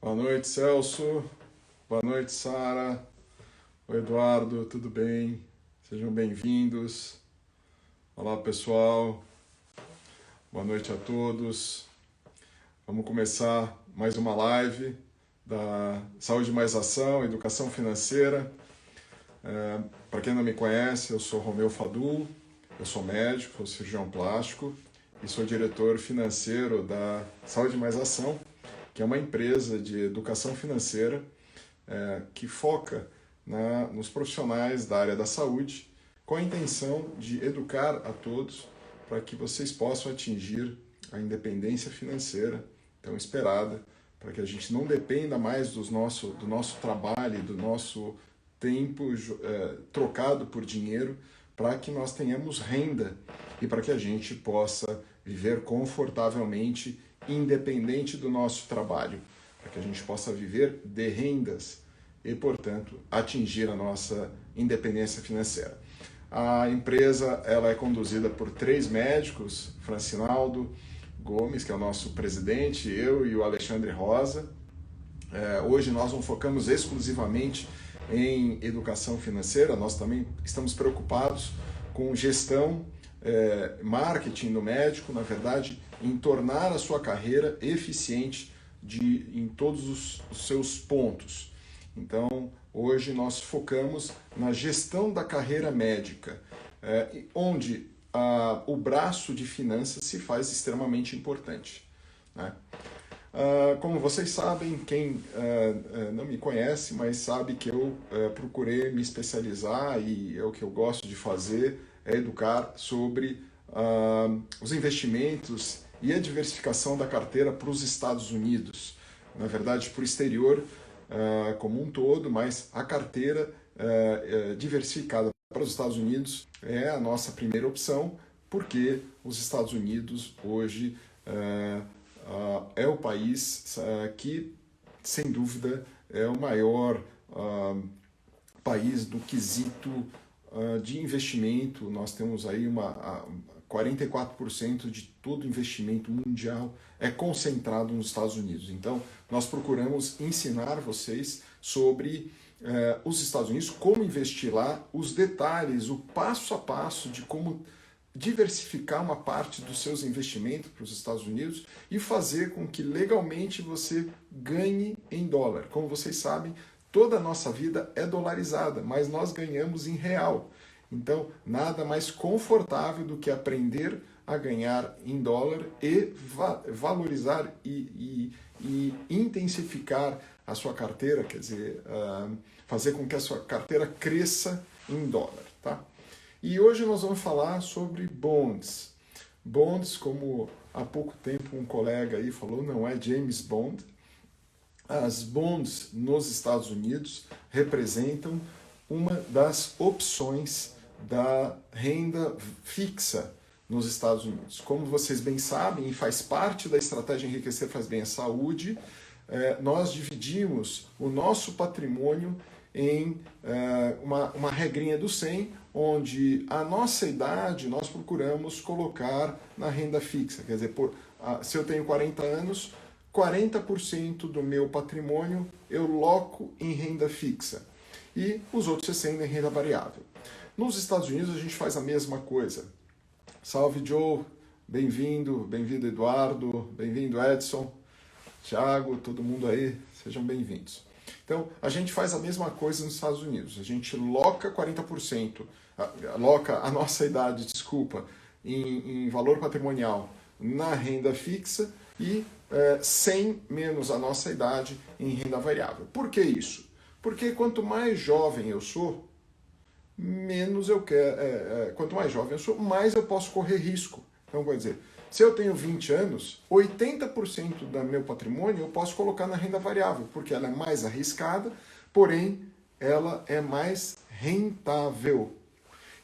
Boa noite, Celso. Boa noite, Sara. Oi, Eduardo, tudo bem? Sejam bem-vindos. Olá, pessoal. Boa noite a todos. Vamos começar mais uma live da Saúde Mais Ação, Educação Financeira. Para quem não me conhece, eu sou Romeu Fadul, eu sou médico, sou cirurgião plástico e sou diretor financeiro da Saúde Mais Ação, que é uma empresa de educação financeira que foca nos profissionais da área da saúde, com a intenção de educar a todos para que vocês possam atingir a independência financeira tão esperada, para que a gente não dependa mais do nosso trabalho, do nosso tempo trocado por dinheiro, para que nós tenhamos renda e para que a gente possa viver confortavelmente, independente do nosso trabalho, para que a gente possa viver de rendas e, portanto, atingir a nossa independência financeira. A empresa ela é conduzida por 3 médicos, Francinaldo Gomes, que é o nosso presidente, eu e o Alexandre Rosa. Hoje nós não focamos exclusivamente em educação financeira, nós também estamos preocupados com gestão, marketing do médico, na verdade, em tornar a sua carreira eficiente em todos os seus pontos. Então, hoje nós focamos na gestão da carreira médica, onde o braço de finanças se faz extremamente importante, né? Como vocês sabem, quem não me conhece, mas sabe que eu procurei me especializar e o que eu gosto de fazer é educar sobre os investimentos e a diversificação da carteira para os Estados Unidos. Na verdade, para o exterior como um todo, mas a carteira diversificada para os Estados Unidos é a nossa primeira opção, porque os Estados Unidos hoje é o país que, sem dúvida, é o maior país do quesito de investimento. Nós temos aí 44% de todo investimento mundial é concentrado nos Estados Unidos. Então, nós procuramos ensinar vocês sobre os Estados Unidos, como investir lá, os detalhes, o passo a passo de como diversificar uma parte dos seus investimentos para os Estados Unidos e fazer com que legalmente você ganhe em dólar. Como vocês sabem, toda a nossa vida é dolarizada, mas nós ganhamos em real. Então, nada mais confortável do que aprender a ganhar em dólar e valorizar e intensificar a sua carteira, quer dizer, fazer com que a sua carteira cresça em dólar, tá? E hoje nós vamos falar sobre bonds. Bonds, como há pouco tempo um colega aí falou, não é James Bond. As bonds nos Estados Unidos representam uma das opções da renda fixa nos Estados Unidos. Como vocês bem sabem, e faz parte da estratégia Enriquecer Faz Bem à Saúde, nós dividimos o nosso patrimônio em uma regrinha do 100, onde a nossa idade nós procuramos colocar na renda fixa. Quer dizer, se eu tenho 40 anos, 40% do meu patrimônio eu loco em renda fixa e os outros 60% em renda variável. Nos Estados Unidos a gente faz a mesma coisa. Salve, Joe, bem-vindo Eduardo, bem-vindo Edson, Thiago, todo mundo aí, sejam bem-vindos. Então, a gente faz a mesma coisa nos Estados Unidos. A gente loca 40%, loca a nossa idade, em valor patrimonial na renda fixa e 100 menos a nossa idade em renda variável. Por que isso? Porque quanto mais jovem eu sou, quanto mais jovem eu sou, mais eu posso correr risco. Então, quer dizer, se eu tenho 20 anos, 80% do meu patrimônio eu posso colocar na renda variável, porque ela é mais arriscada, porém ela é mais rentável.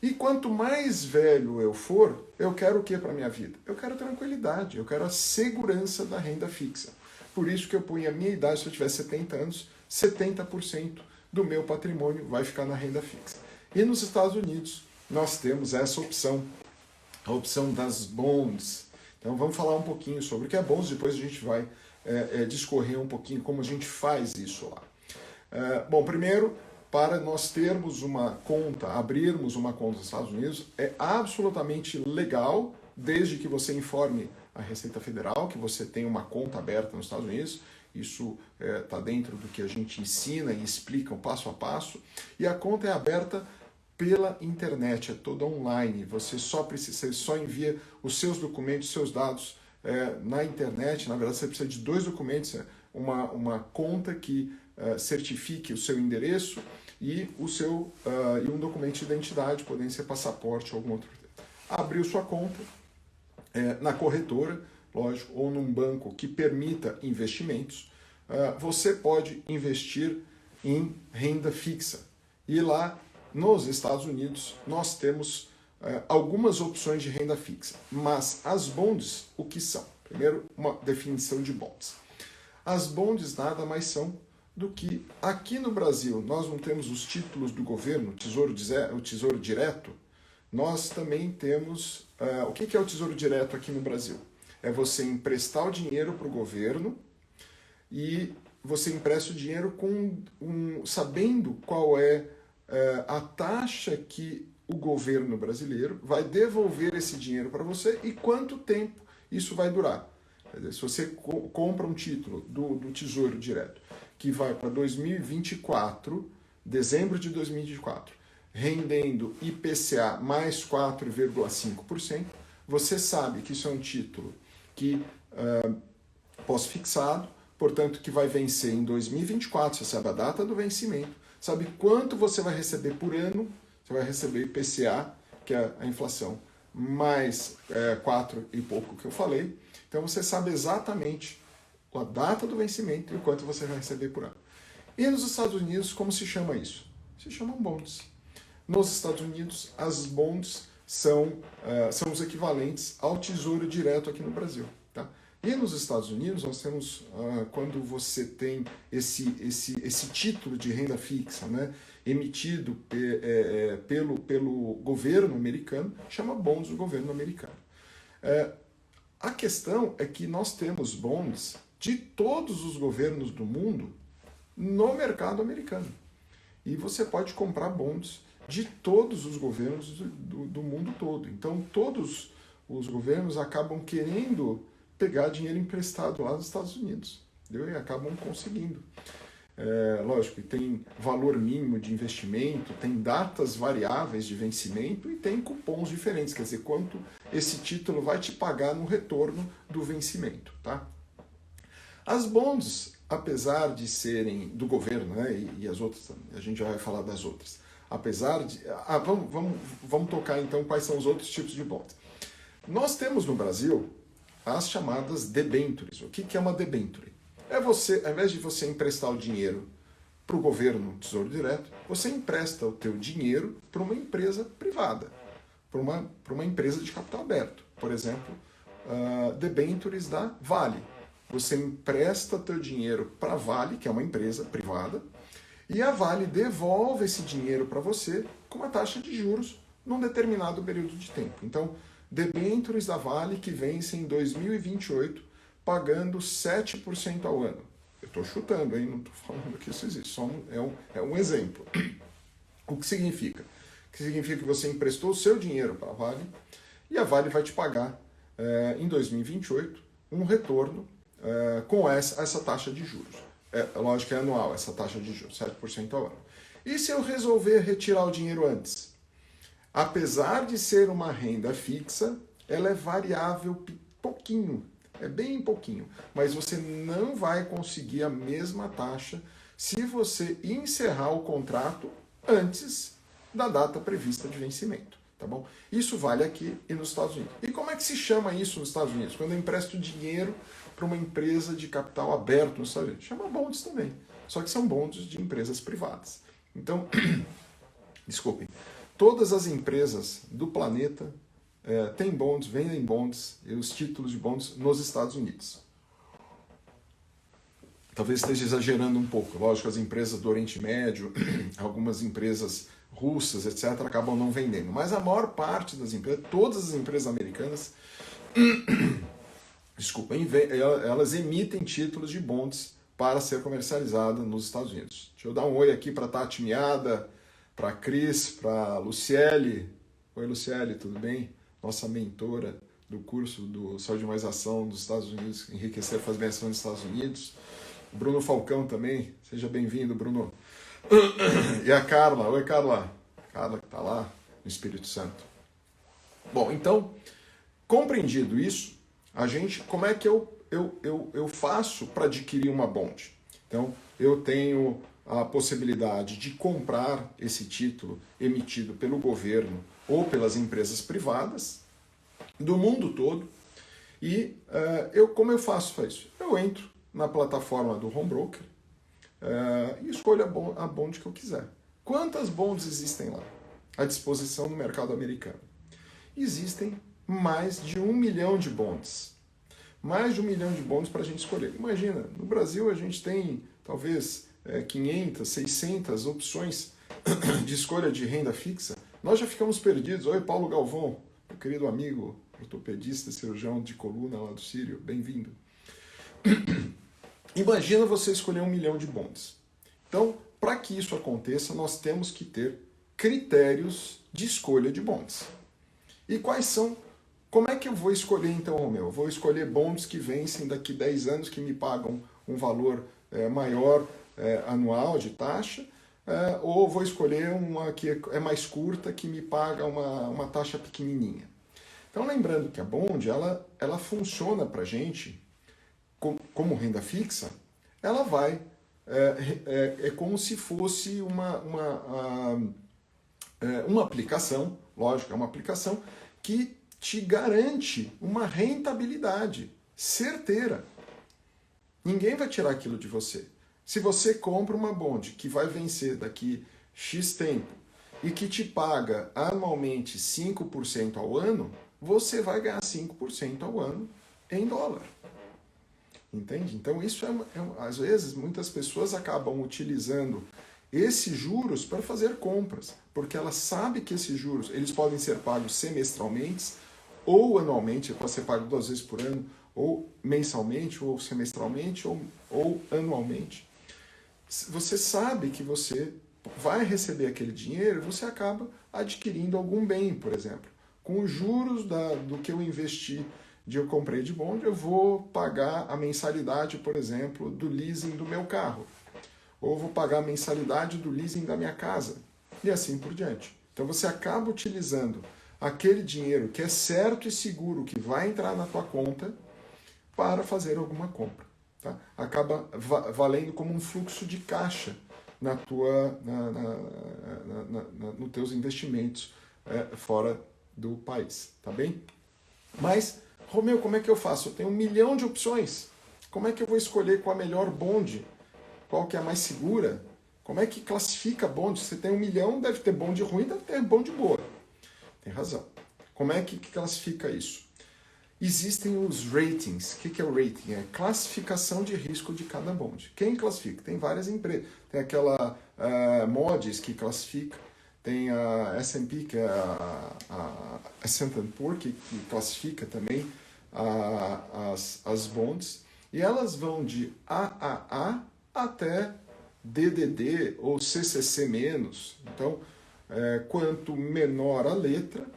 E quanto mais velho eu for, eu quero o que para a minha vida? Eu quero tranquilidade, eu quero a segurança da renda fixa. Por isso que eu ponho a minha idade, se eu tiver 70 anos, 70% do meu patrimônio vai ficar na renda fixa. E nos Estados Unidos nós temos essa opção, a opção das bonds. Então vamos falar um pouquinho sobre o que é bonds, depois a gente vai discorrer um pouquinho como a gente faz isso lá. Bom, primeiro, para nós termos uma conta, abrirmos uma conta nos Estados Unidos, é absolutamente legal, desde que você informe a Receita Federal que você tem uma conta aberta nos Estados Unidos. Isso está dentro do que a gente ensina e explica o passo a passo. E a conta é aberta pela internet, é toda online. Você só envia os seus documentos, os seus dados na internet. Na verdade, você precisa de 2 documentos, uma conta que certifique o seu endereço e um documento de identidade, podem ser passaporte ou algum outro. Abriu sua conta na corretora, lógico, ou num banco que permita investimentos, você pode investir em renda fixa. E lá nos Estados Unidos nós temos algumas opções de renda fixa. Mas as bonds, o que são? Primeiro, uma definição de bonds. As bonds nada mais são do que aqui no Brasil nós não temos os títulos do governo, o Tesouro Direto. Nós também temos... o que é o Tesouro Direto aqui no Brasil? É você emprestar o dinheiro para o governo e você empresta o dinheiro sabendo qual é a taxa que o governo brasileiro vai devolver esse dinheiro para você e quanto tempo isso vai durar. Quer dizer, se você compra um título do Tesouro Direto que vai para 2024, dezembro de 2024, rendendo IPCA mais 4,5%, você sabe que isso é um título que pós-fixado, portanto que vai vencer em 2024, você sabe a data do vencimento, sabe quanto você vai receber por ano, você vai receber IPCA, que é a inflação, mais 4 e pouco que eu falei, então você sabe exatamente a data do vencimento e o quanto você vai receber por ano. E nos Estados Unidos, como se chama isso? Se chamam bonds. Nos Estados Unidos, as bonds são os equivalentes ao Tesouro Direto aqui no Brasil. Tá? E nos Estados Unidos, nós temos, quando você tem esse título de renda fixa, né, emitido pelo governo americano, chama bonds do governo americano. A questão é que nós temos bonds de todos os governos do mundo no mercado americano. E você pode comprar bonds de todos os governos do mundo todo. Então, todos os governos acabam querendo pegar dinheiro emprestado lá nos Estados Unidos. Entendeu? E acabam conseguindo. Lógico, tem valor mínimo de investimento, tem datas variáveis de vencimento e tem cupons diferentes, quer dizer, quanto esse título vai te pagar no retorno do vencimento. Tá? As bonds, apesar de serem do governo, né, e as outras, a gente já vai falar das outras, apesar de... vamos tocar então quais são os outros tipos de bonds. Nós temos no Brasil as chamadas debêntures. O que é uma debenture? É você, ao invés de você emprestar o dinheiro para o governo, Tesouro Direto, você empresta o teu dinheiro para uma empresa privada, para uma empresa de capital aberto. Por exemplo, debêntures da Vale. Você empresta teu dinheiro para a Vale, que é uma empresa privada, e a Vale devolve esse dinheiro para você com uma taxa de juros num determinado período de tempo. Então, debêntures da Vale que vencem em 2028, pagando 7% ao ano. Eu estou chutando, hein? Não estou falando que isso existe, só é um exemplo. O que significa? Que significa que você emprestou o seu dinheiro para a Vale e a Vale vai te pagar em 2028 um retorno com essa taxa de juros. Lógico que é anual essa taxa de juros, 7% ao ano. E se eu resolver retirar o dinheiro antes? Apesar de ser uma renda fixa, ela é variável pouquinho, é bem pouquinho, mas você não vai conseguir a mesma taxa se você encerrar o contrato antes da data prevista de vencimento, tá bom? Isso vale aqui e nos Estados Unidos. E como é que se chama isso nos Estados Unidos? Quando eu empresto dinheiro para uma empresa de capital aberto nos Estados Unidos, chama bonds também, só que são bonds de empresas privadas. Então, desculpem, todas as empresas do planeta têm bonds, vendem bonds e os títulos de bonds nos Estados Unidos. Talvez esteja exagerando um pouco. Lógico, as empresas do Oriente Médio, algumas empresas russas, etc., acabam não vendendo. Mas a maior parte das empresas, todas as empresas americanas, desculpa, elas emitem títulos de bonds para ser comercializada nos Estados Unidos. Deixa eu dar um oi aqui para a Tati Miada, para a Cris, para a Luciele. Oi, Luciele, tudo bem? Nossa mentora do curso do Saúde Mais Ação dos Estados Unidos, Enriquecer Faz Bem Ação nos Estados Unidos. Bruno Falcão também, seja bem-vindo, Bruno. E a Carla, oi Carla. Carla que está lá no Espírito Santo. Bom, então, compreendido isso, como é que eu faço para adquirir uma bond? Então, eu tenho a possibilidade de comprar esse título emitido pelo governo ou pelas empresas privadas do mundo todo. E como eu faço isso? Eu entro na plataforma do home broker e escolho a bond que eu quiser. Quantas bonds existem lá à disposição no mercado americano? Existem mais de 1 milhão de bonds. Mais de 1 milhão de bonds para a gente escolher. Imagina, no Brasil a gente tem talvez 500, 600 opções de escolha de renda fixa. Nós já ficamos perdidos. Oi, Paulo Galvão, meu querido amigo, ortopedista, cirurgião de coluna lá do Sírio, bem-vindo. Imagina você escolher 1 milhão de bonds. Então, para que isso aconteça, nós temos que ter critérios de escolha de bonds. E quais são? Como é que eu vou escolher então, Romeu? Eu vou escolher bonds que vencem daqui 10 anos, que me pagam um valor maior anual de taxa, ou vou escolher uma que é mais curta, que me paga uma taxa pequenininha. Então, lembrando que a bond, ela funciona para a gente como renda fixa, ela vai, é como se fosse uma aplicação, lógico, é uma aplicação que te garante uma rentabilidade certeira. Ninguém vai tirar aquilo de você. Se você compra uma bond que vai vencer daqui X tempo e que te paga anualmente 5% ao ano, você vai ganhar 5% ao ano em dólar. Entende? Então, isso às vezes, muitas pessoas acabam utilizando esses juros para fazer compras, porque ela sabe que esses juros eles podem ser pagos semestralmente ou anualmente, pode ser pago 2 vezes por ano, ou mensalmente, ou semestralmente, ou anualmente. Você sabe que você vai receber aquele dinheiro e você acaba adquirindo algum bem, por exemplo. Com os juros do que eu investi, eu comprei de bond, eu vou pagar a mensalidade, por exemplo, do leasing do meu carro. Ou vou pagar a mensalidade do leasing da minha casa. E assim por diante. Então você acaba utilizando aquele dinheiro que é certo e seguro que vai entrar na tua conta para fazer alguma compra. Tá? Acaba valendo como um fluxo de caixa nos teus investimentos fora do país. Tá bem? Mas, Romeu, como é que eu faço? Eu tenho 1 milhão de opções. Como é que eu vou escolher qual a melhor bond? Qual que é a mais segura? Como é que classifica bond? Você tem 1 milhão, deve ter bond ruim, deve ter bond boa. Tem razão. Como é que classifica isso? Existem os ratings. O que é o rating? É classificação de risco de cada bond. Quem classifica? Tem várias empresas. Tem aquela Moody's que classifica. Tem a S&P, que é a Standard & Poor's, que classifica também as bonds. E elas vão de AAA até DDD ou CCC-. Então, quanto menor a letra,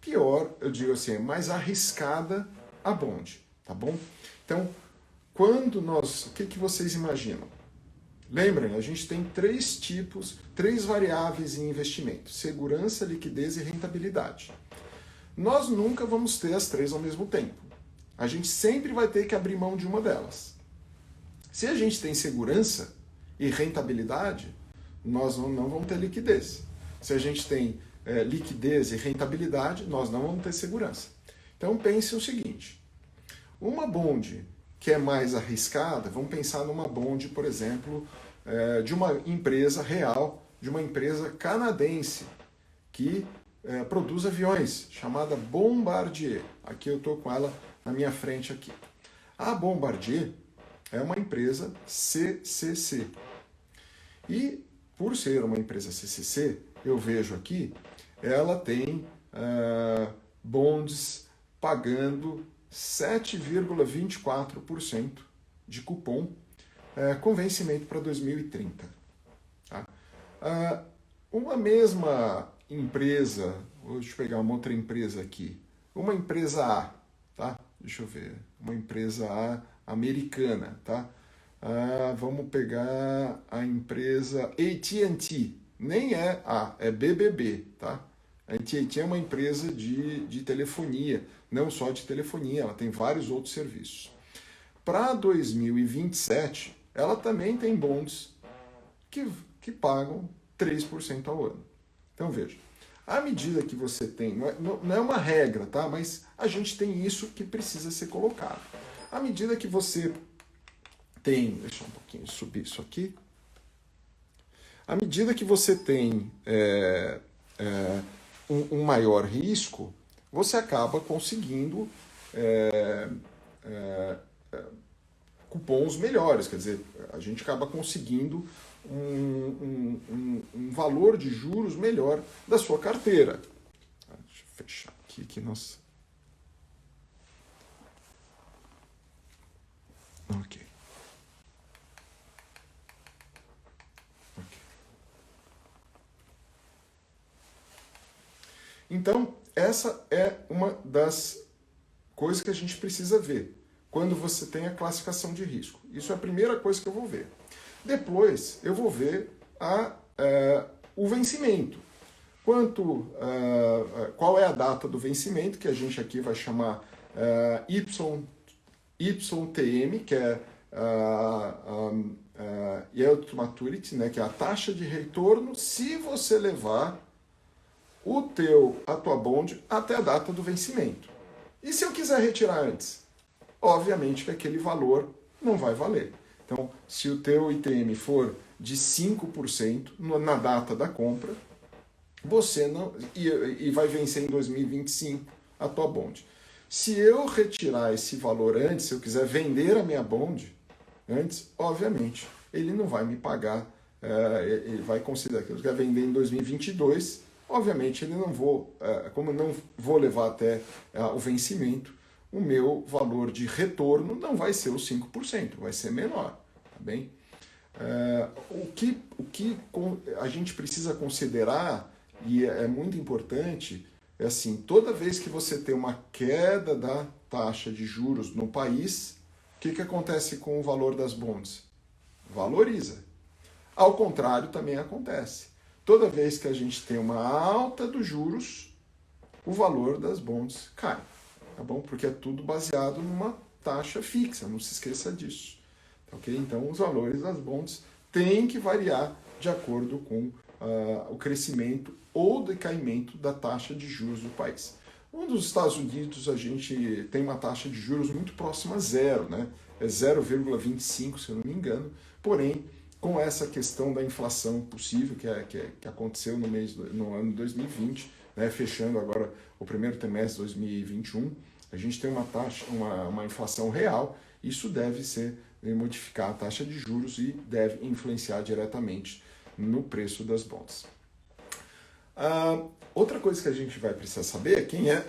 pior, eu digo assim, é mais arriscada a bond, tá bom? Então, o que vocês imaginam? Lembrem, a gente tem 3 variáveis em investimento: segurança, liquidez e rentabilidade. Nós nunca vamos ter as 3 ao mesmo tempo. A gente sempre vai ter que abrir mão de uma delas. Se a gente tem segurança e rentabilidade, nós não vamos ter liquidez. Se a gente tem liquidez e rentabilidade, nós não vamos ter segurança. Então pense o seguinte: uma bond que é mais arriscada, vamos pensar numa bond, por exemplo, de uma empresa real, de uma empresa canadense que produz aviões, chamada Bombardier. Aqui eu estou com ela na minha frente aqui. A Bombardier é uma empresa CCC. E por ser uma empresa CCC, eu vejo aqui, ela tem bonds pagando 7,24% de cupom com vencimento para 2030. Tá? Uma mesma empresa, deixa eu pegar uma outra empresa aqui, uma empresa A, tá? Deixa eu ver, uma empresa A americana, tá? Vamos pegar a empresa AT&T, nem é A, é BBB, tá? A AT&T é uma empresa de telefonia, não só de telefonia, ela tem vários outros serviços. Para 2027, ela também tem bonds que pagam 3% ao ano. Então veja, à medida que você tem, não é uma regra, tá? Mas a gente tem isso que precisa ser colocado. À medida que você tem, deixa eu um pouquinho subir isso aqui. À medida que você tem um maior risco, você acaba conseguindo cupons melhores, quer dizer, a gente acaba conseguindo um valor de juros melhor da sua carteira. Deixa eu fechar aqui que nós... Ok. Então, essa é uma das coisas que a gente precisa ver quando você tem a classificação de risco. Isso é a primeira coisa que eu vou ver. Depois, eu vou ver o vencimento. Qual é a data do vencimento, que a gente aqui vai chamar YTM, que é Yield to Maturity, né, que é a taxa de retorno, se você levar a tua bond até a data do vencimento. E se eu quiser retirar antes? Obviamente que aquele valor não vai valer. Então, se o teu ITM for de 5% na data da compra, você não... E vai vencer em 2025 a tua bond. Se eu retirar esse valor antes, se eu quiser vender a minha bond antes, obviamente, ele não vai me pagar, ele vai considerar que eu quero vender em 2022, obviamente, como eu não vou levar até o vencimento, o meu valor de retorno não vai ser os 5%, vai ser menor, tá bem? O que a gente precisa considerar, e é muito importante, é assim, toda vez que você tem uma queda da taxa de juros no país, o que acontece com o valor das bonds? Valoriza. Ao contrário, também acontece. Toda vez que a gente tem uma alta dos juros, o valor das bonds cai, tá bom? Porque é tudo baseado numa taxa fixa, não se esqueça disso, tá ok? Então, os valores das bonds têm que variar de acordo com o crescimento ou decaimento da taxa de juros do país. Nos Estados Unidos, a gente tem uma taxa de juros muito próxima a zero, né? É 0,25, se eu não me engano, porém, com essa questão da inflação possível que aconteceu no ano 2020, né, fechando agora o primeiro trimestre de 2021, a gente tem uma inflação real, isso deve modificar a taxa de juros e deve influenciar diretamente no preço das bonds. Outra coisa que a gente vai precisar saber é quem é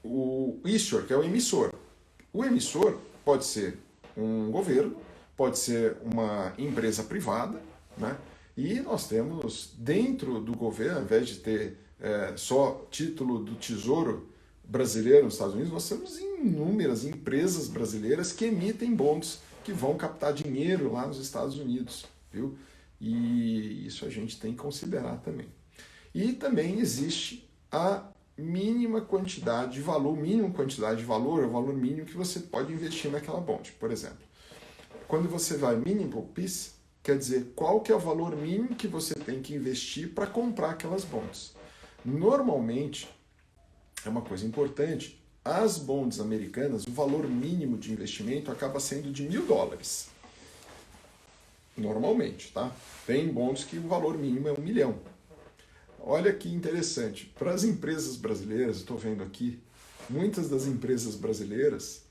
o issuer, que é o emissor. O emissor pode ser um governo, pode ser uma empresa privada, né? E nós temos dentro do governo, ao invés de ter só título do Tesouro brasileiro nos Estados Unidos, nós temos inúmeras empresas brasileiras que emitem bonds que vão captar dinheiro lá nos Estados Unidos, viu? E isso a gente tem que considerar também. E também existe a mínima quantidade de valor, é o valor mínimo que você pode investir naquela bond. Por exemplo, quando você vai minimal piece, quer dizer, qual que é o valor mínimo que você tem que investir para comprar aquelas bonds. Normalmente, é uma coisa importante, as bonds americanas, o valor mínimo de investimento acaba sendo de $1.000. Normalmente, tá? Tem bonds que o valor mínimo é $1 milhão. Olha que interessante, para as empresas brasileiras, estou vendo aqui, muitas das empresas brasileiras,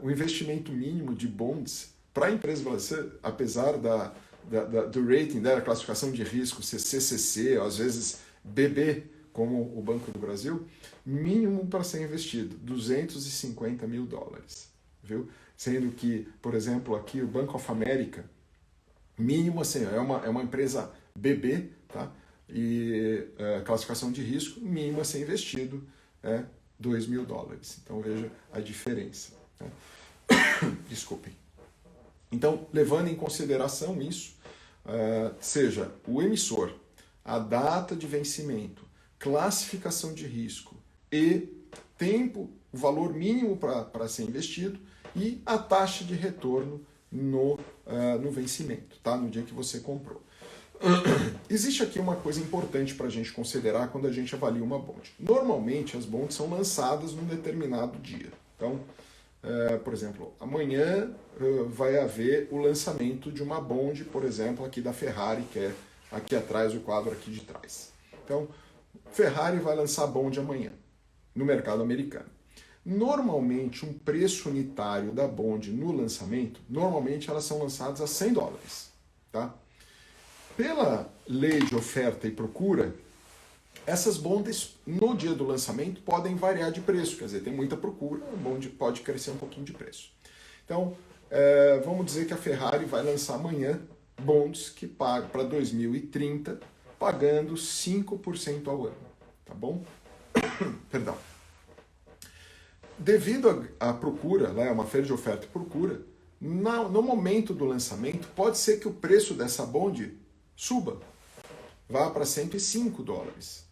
o investimento mínimo de bonds para a empresa brasileira, apesar do rating dela, classificação de risco, ser CCC, ou às vezes BB como o Banco do Brasil, mínimo para ser investido, $250 mil, viu? Sendo que, por exemplo, aqui o Bank of America, mínimo assim, é uma empresa BB, tá? E classificação de risco, mínimo a ser investido é $2 mil. Então veja a diferença. Né? Desculpem. Então, levando em consideração isso, seja o emissor, a data de vencimento, classificação de risco e tempo, o valor mínimo para ser investido e a taxa de retorno no vencimento, tá? No dia que você comprou. Existe aqui uma coisa importante para a gente considerar quando a gente avalia uma bond. Normalmente as bonds são lançadas num determinado dia. Então, por exemplo, amanhã vai haver o lançamento de uma bond, por exemplo, aqui da Ferrari, que é aqui atrás, o quadro aqui de trás. Então, Ferrari vai lançar bond amanhã no mercado americano. Normalmente, um preço unitário da bond no lançamento, normalmente elas são lançadas a $100, tá? Pela lei de oferta e procura, essas bonds no dia do lançamento podem variar de preço, quer dizer, tem muita procura, a bond pode crescer um pouquinho de preço. Então, vamos dizer que a Ferrari vai lançar amanhã bonds que pagam para 2030, pagando 5% ao ano, tá bom? Perdão. Devido à procura, é uma feira de oferta e procura, no momento do lançamento, pode ser que o preço dessa bond suba, vá para $105.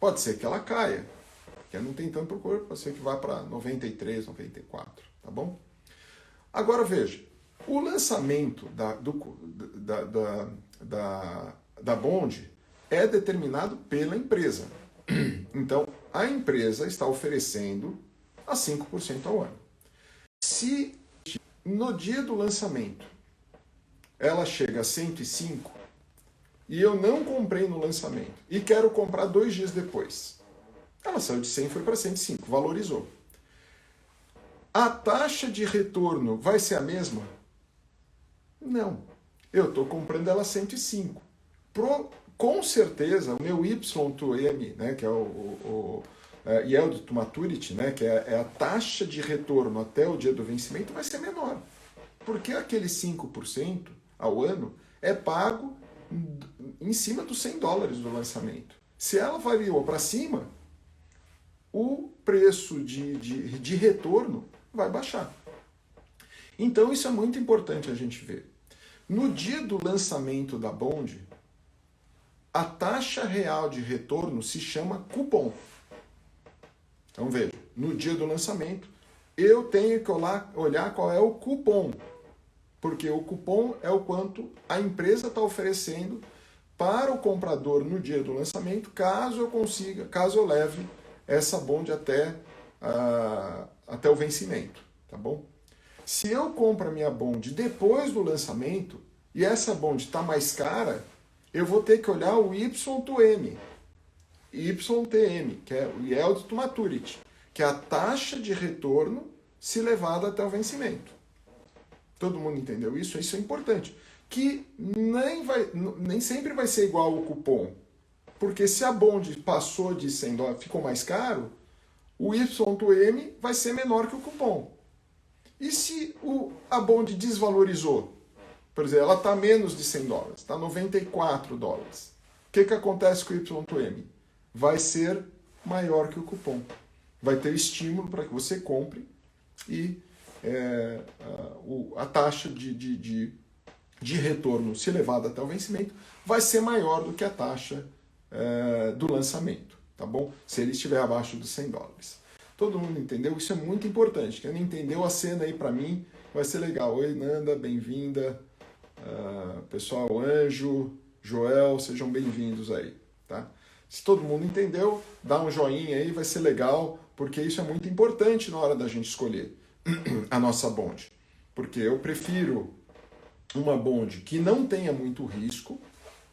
Pode ser que ela caia, porque não tem tanta procura, pode ser que vá para 93, 94, tá bom? Agora veja, o lançamento da bond é determinado pela empresa. Então, a empresa está oferecendo a 5% ao ano. Se no dia do lançamento ela chega a 105 e eu não comprei no lançamento e quero comprar 2 dias depois, ela saiu de 100 e foi para 105, valorizou. A taxa de retorno vai ser a mesma? Não. Eu estou comprando ela a 105. Com certeza, o meu Y to M, né, que é o Yield to Maturity, né, que é a taxa de retorno até o dia do vencimento, vai ser menor. Porque aquele 5% ao ano é pago em cima dos $100 do lançamento. Se ela variou para cima, o preço de retorno vai baixar. Então isso é muito importante a gente ver. No dia do lançamento da bond, a taxa real de retorno se chama cupom. Então veja, no dia do lançamento, eu tenho que olhar qual é o cupom, porque o cupom é o quanto a empresa está oferecendo para o comprador no dia do lançamento, caso eu leve essa bond até o vencimento, tá bom? Se eu compro a minha bond depois do lançamento e essa bond está mais cara, eu vou ter que olhar o Y to M, YTM, que é o Yield to Maturity, que é a taxa de retorno se levada até o vencimento. Todo mundo entendeu isso? Isso é importante. Que nem sempre vai ser igual ao cupom. Porque se a bond passou de $100, ficou mais caro, o Y to M vai ser menor que o cupom. E se a bond desvalorizou? Por exemplo, ela está menos de $100, está $94. O que acontece com o Y to M? Vai ser maior que o cupom. Vai ter estímulo para que você compre e a taxa de retorno, se levada até o vencimento, vai ser maior do que a taxa do lançamento, tá bom? Se ele estiver abaixo dos $100. Todo mundo entendeu? Isso é muito importante. Quem não entendeu, a cena aí para mim vai ser legal. Oi, Nanda, bem-vinda. Pessoal, Anjo, Joel, sejam bem-vindos aí, tá? Se todo mundo entendeu, dá um joinha aí, vai ser legal, porque isso é muito importante na hora da gente escolher a nossa bond. Porque eu prefiro uma bond que não tenha muito risco,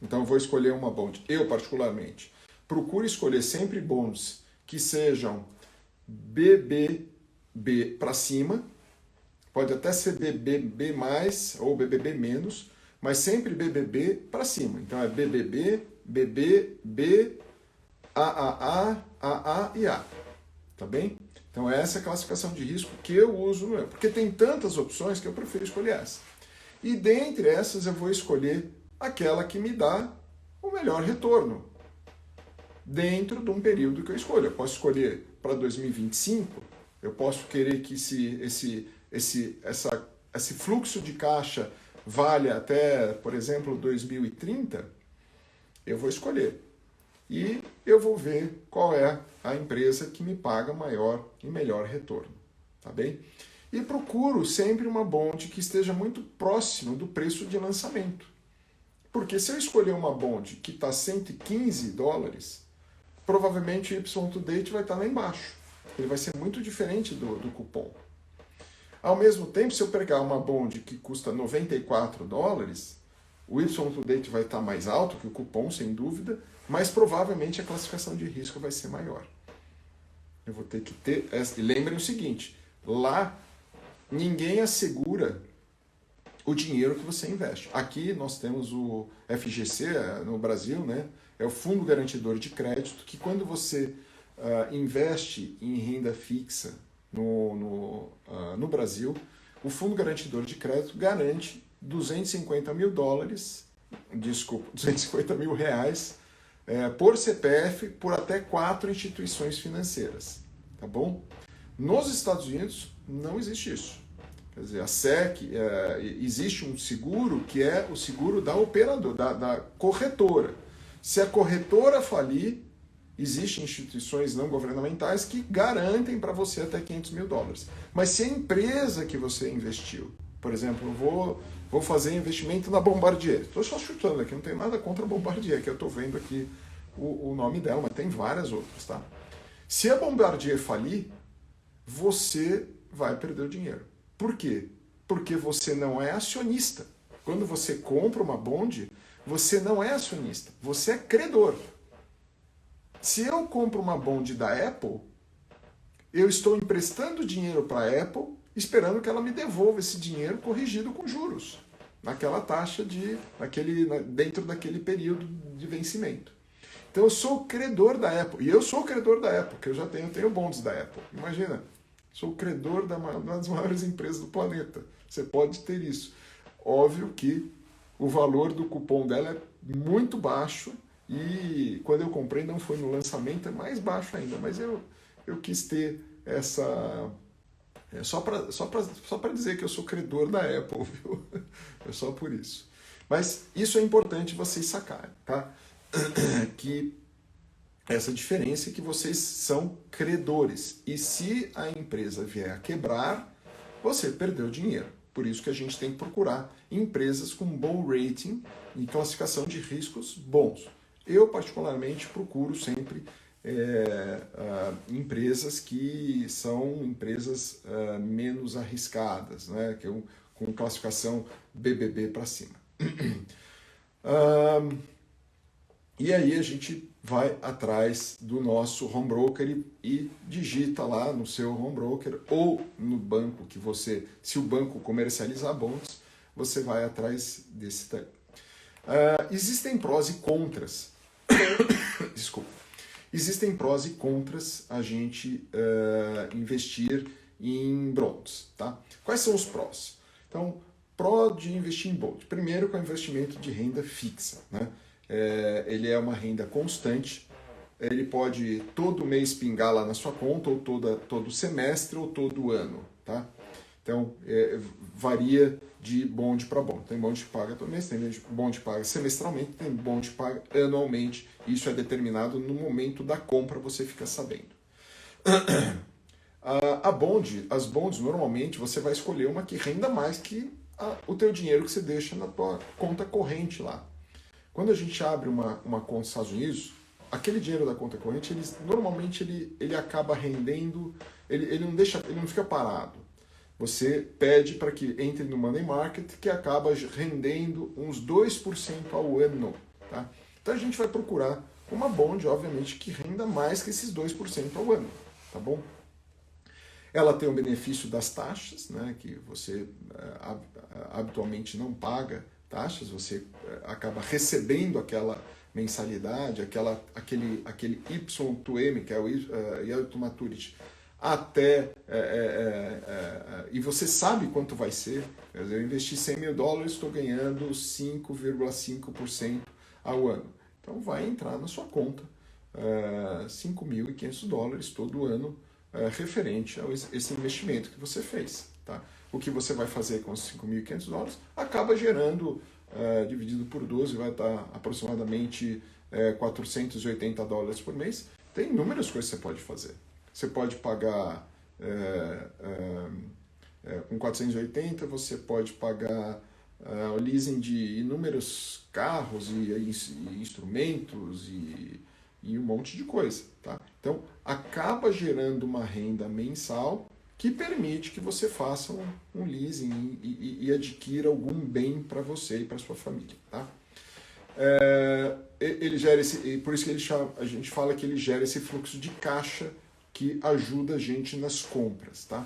então eu vou escolher uma bond, eu particularmente, procuro escolher sempre bonds que sejam BBB para cima, pode até ser BBB mais ou BBB menos, mas sempre BBB para cima. Então é BBB, BB, B, AA e A, tá bem? Então essa é a classificação de risco que eu uso no porque tem tantas opções que eu prefiro escolher essa. E dentre essas eu vou escolher aquela que me dá o melhor retorno dentro de um período que eu escolho. Eu posso escolher para 2025, eu posso querer que esse fluxo de caixa valha até, por exemplo, 2030, eu vou escolher. E eu vou ver qual é a empresa que me paga maior e melhor retorno, tá bem? E procuro sempre uma bond que esteja muito próximo do preço de lançamento. Porque se eu escolher uma bond que está $115, provavelmente o Y-to-date vai estar lá embaixo. Ele vai ser muito diferente do cupom. Ao mesmo tempo, se eu pegar uma bond que custa $94, o Y-to-date vai estar mais alto que o cupom, sem dúvida, mas provavelmente a classificação de risco vai ser maior. Eu vou ter que ter... E lembrem o seguinte, lá ninguém assegura o dinheiro que você investe. Aqui nós temos o FGC no Brasil, né? É o Fundo Garantidor de Crédito, que quando você investe em renda fixa no Brasil, o Fundo Garantidor de Crédito garante $250 mil, desculpa, R$250 mil por CPF por até 4 instituições financeiras, tá bom? Nos Estados Unidos não existe isso. Quer dizer, a SEC, existe um seguro que é o seguro da operadora, da corretora. Se a corretora falir, existem instituições não governamentais que garantem para você até $500 mil. Mas se a empresa que você investiu, por exemplo, eu vou fazer investimento na Bombardier, estou só chutando aqui, não tem nada contra a Bombardier, que eu estou vendo aqui o nome dela, mas tem várias outras, tá? Se a Bombardier falir, você vai perder o dinheiro. Por quê? Porque você não é acionista. Quando você compra uma bond, você não é acionista, você é credor. Se eu compro uma bond da Apple, eu estou emprestando dinheiro para a Apple, esperando que ela me devolva esse dinheiro corrigido com juros, naquela taxa dentro daquele período de vencimento. Então eu sou credor da Apple, e eu sou credor da Apple, porque eu tenho bonds da Apple. Imagina, sou credor de uma das maiores empresas do planeta. Você pode ter isso. Óbvio que o valor do cupom dela é muito baixo, e quando eu comprei não foi no lançamento, é mais baixo ainda, mas eu quis ter essa... Só para dizer que eu sou credor da Apple, viu? É só por isso. Mas isso é importante vocês sacarem, tá? Que essa diferença é que vocês são credores. E se a empresa vier a quebrar, você perdeu dinheiro. Por isso que a gente tem que procurar empresas com bom rating e classificação de riscos bons. Eu, particularmente, procuro sempre empresas que são empresas menos arriscadas, né? Com classificação BBB para cima. E aí a gente vai atrás do nosso home broker e digita lá no seu home broker ou no banco que você, se o banco comercializar bonds, você vai atrás desse daí. Existem prós e contras. Desculpa. Existem prós e contras a gente investir em bonds, tá? Quais são os prós? Então, pró de investir em bond. Primeiro, com o investimento de renda fixa, né? Ele é uma renda constante, ele pode todo mês pingar lá na sua conta, ou todo semestre, ou todo ano, tá? Então, varia de bond para bond. Tem bond que paga todo mês, tem bond que paga semestralmente, tem bond que paga anualmente. Isso é determinado no momento da compra, você fica sabendo. As bonds, normalmente, você vai escolher uma que renda mais que o teu dinheiro que você deixa na tua conta corrente lá. Quando a gente abre uma conta nos Estados Unidos, aquele dinheiro da conta corrente, normalmente ele acaba rendendo, ele não fica parado. Você pede para que entre no Money Market, que acaba rendendo uns 2% ao ano. Tá? Então a gente vai procurar uma bond, obviamente, que renda mais que esses 2% ao ano. Tá bom? Ela tem o benefício das taxas, né, que você habitualmente não paga taxas, você acaba recebendo mensalidade, aquele Y to M, que é o Yield to Maturity, até, e você sabe quanto vai ser. Quer dizer, eu investi $100 mil, estou ganhando 5,5% ao ano. Então vai entrar na sua conta $5.500 todo ano referente a esse investimento que você fez. Tá? O que você vai fazer com os $5.500 acaba gerando, dividido por 12, vai estar aproximadamente $480 por mês. Tem inúmeras coisas que você pode fazer. Você pode pagar com 480, você pode pagar o leasing de inúmeros carros e instrumentos e um monte de coisa. Tá? Então, acaba gerando uma renda mensal que permite que você faça um leasing e adquira algum bem para você e para sua família. Tá? Ele gera por isso que a gente fala que ele gera esse fluxo de caixa que ajuda a gente nas compras. Tá?